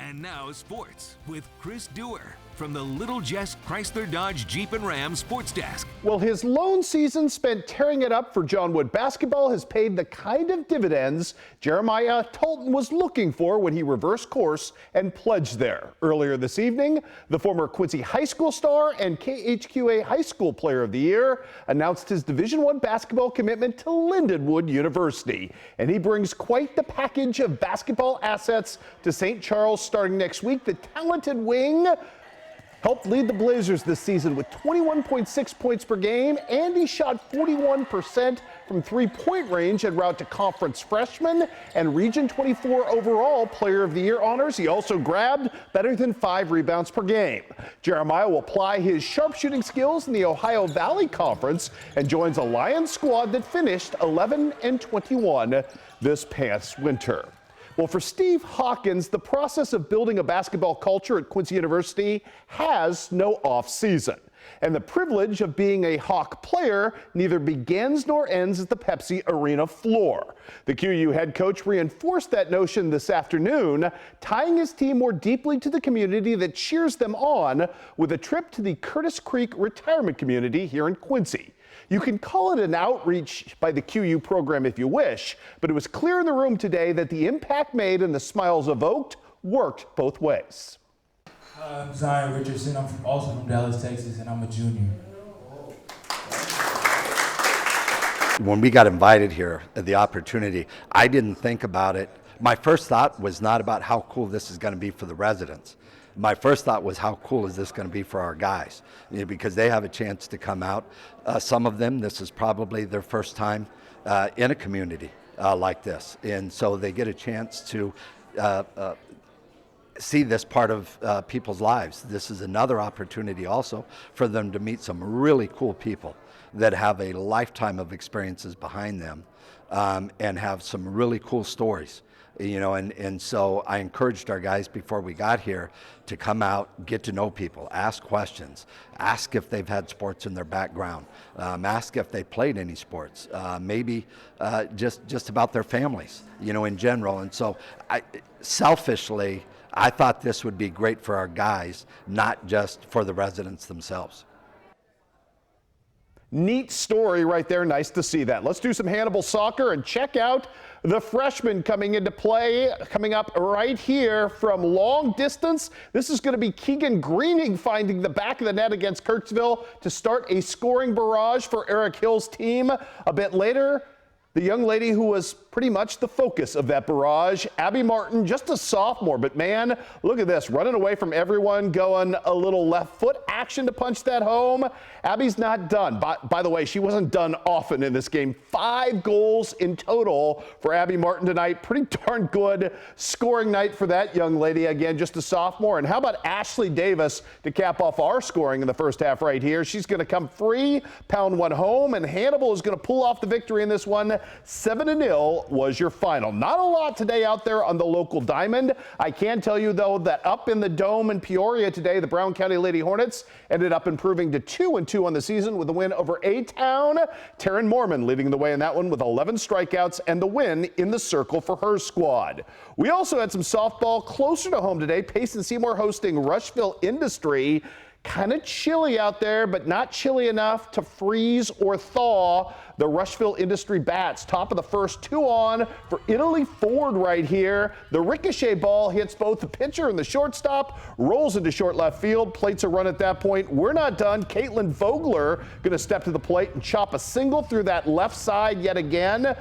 And now sports with Chris Dewar from the Little Jess Chrysler Dodge Jeep and Ram Sports Desk. Well, his lone season spent tearing it up for John Wood basketball has paid the kind of dividends Jeremiah Tolton was looking for when he reversed course and pledged there. Earlier this evening, the former Quincy High School star and KHQA High School Player of the Year announced his Division I basketball commitment to Lindenwood University. And he brings quite the package of basketball assets to St. Charles starting next week. The talented wing helped lead the Blazers this season with 21.6 points per game, and he shot 41% from three-point range en route to conference freshman and Region 24 overall Player of the Year honors. He also grabbed better than 5 rebounds per game. Jeremiah will apply his sharpshooting skills in the Ohio Valley Conference and joins a Lions squad that finished 11-21 this past winter. Well, for Steve Hawkins, the process of building a basketball culture at Quincy University has no off-season. And the privilege of being a Hawk player neither begins nor ends at the Pepsi Arena floor. The QU head coach reinforced that notion this afternoon, tying his team more deeply to the community that cheers them on with a trip to the Curtis Creek Retirement Community here in Quincy. You can call it an outreach by the QU program if you wish, but it was clear in the room today that the impact made and the smiles evoked worked both ways. I'm Zion Richardson. I'm also from Dallas, Texas, and I'm a junior. When we got invited here, the opportunity, I didn't think about it. My first thought was not about how cool this is going to be for the residents. My first thought was, how cool is this going to be for our guys? Because they have a chance to come out. Some of them, this is probably their first time in a community like this. And so they get a chance to see this part of people's lives. This is another opportunity also for them to meet some really cool people that have a lifetime of experiences behind them and have some really cool stories. And so I encouraged our guys before we got here to come out, get to know people, ask questions, ask if they've had sports in their background, ask if they played any sports, maybe just about their families, in general. And so selfishly, I thought this would be great for our guys, not just for the residents themselves. Neat story right there. Nice to see that. Let's do some Hannibal soccer and check out the freshmen coming into play, coming up right here from long distance. This is going to be Keegan Greening finding the back of the net against Kirksville to start a scoring barrage for Eric Hill's team. A bit later, the young lady who was pretty much the focus of that barrage, Abby Martin, just a sophomore, but man, look at this, running away from everyone, going a little left foot action to punch that home. Abby's not done. By the way, she wasn't done often in this game. 5 goals in total for Abby Martin tonight. Pretty darn good scoring night for that young lady. Again, just a sophomore. And how about Ashley Davis to cap off our scoring in the first half right here? She's going to come free, pound one home, and Hannibal is going to pull off the victory in this one. 7-0 was your final. Not a lot today out there on the local diamond. I can tell you, though, that up in the Dome in Peoria today, the Brown County Lady Hornets ended up improving to 2-2 on the season with a win over A-Town. Taryn Mormon leading the way in that one with 11 strikeouts and the win in the circle for her squad. We also had some softball closer to home today. Payson Seymour hosting Rushville Industry. Kind of chilly out there, but not chilly enough to freeze or thaw the Rushville Industry Bats. Top of the first, 2 on for Italy Ford right here. The ricochet ball hits both the pitcher and the shortstop, rolls into short left field, plates a run at that point. We're not done. Caitlin Vogler going to step to the plate and chop a single through that left side yet again.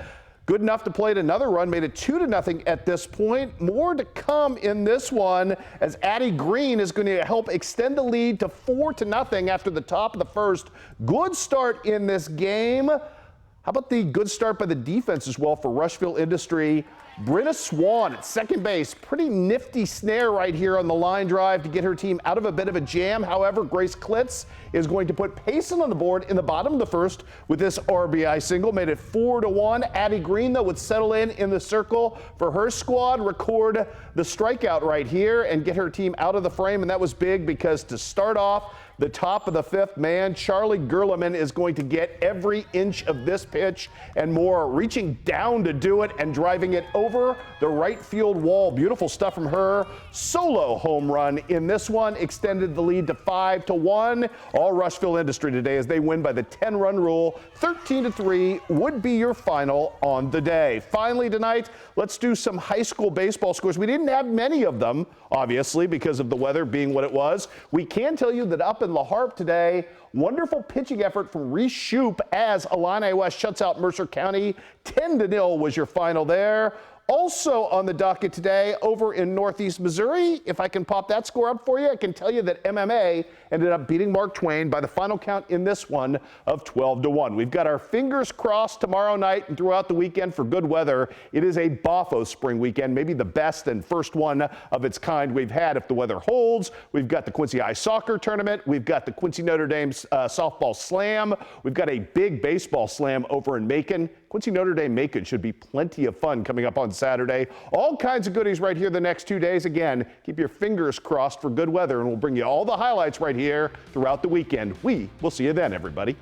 Good enough to plate another run, made it 2-0 at this point. More to come in this one as Addie Green is going to help extend the lead to 4-0 after the top of the first. Good start in this game. How about the good start by the defense as well for Rushville Industry? Brenna Swan at second base. Pretty nifty snare right here on the line drive to get her team out of a bit of a jam. However, Grace Klitz is going to put Payson on the board in the bottom of the first with this RBI single. Made it 4-1. Addie Green, though, would settle in the circle for her squad, record the strikeout right here, and get her team out of the frame. And that was big because to start off the top of the fifth man. Charlie Gerleman is going to get every inch of this pitch and more, reaching down to do it and driving it over the right field wall. Beautiful stuff from her. Solo home run in this one, extended the lead to 5-1. All Rushville Industry today as they win by the 10-run rule. 13-3 would be your final on the day. Finally tonight, let's do some high school baseball scores. We didn't have many of them, obviously, because of the weather being what it was. We can tell you that up in La Harpe today, wonderful pitching effort from Reese Shoup as Illini West shuts out Mercer County. 10-0 was your final there. Also on the docket today, over in Northeast Missouri, if I can pop that score up for you, I can tell you that MMA ended up beating Mark Twain by the final count in this one of 12-1. We've got our fingers crossed tomorrow night and throughout the weekend for good weather. It is a Boffo spring weekend, maybe the best and first one of its kind we've had if the weather holds. We've got the Quincy High Soccer Tournament. We've got the Quincy Notre Dame Softball Slam. We've got a big baseball slam over in Macon. Quincy Notre Dame Macon should be plenty of fun coming up on Saturday. All kinds of goodies right here the next 2 days. Again, keep your fingers crossed for good weather, and we'll bring you all the highlights right here throughout the weekend. We will see you then, everybody.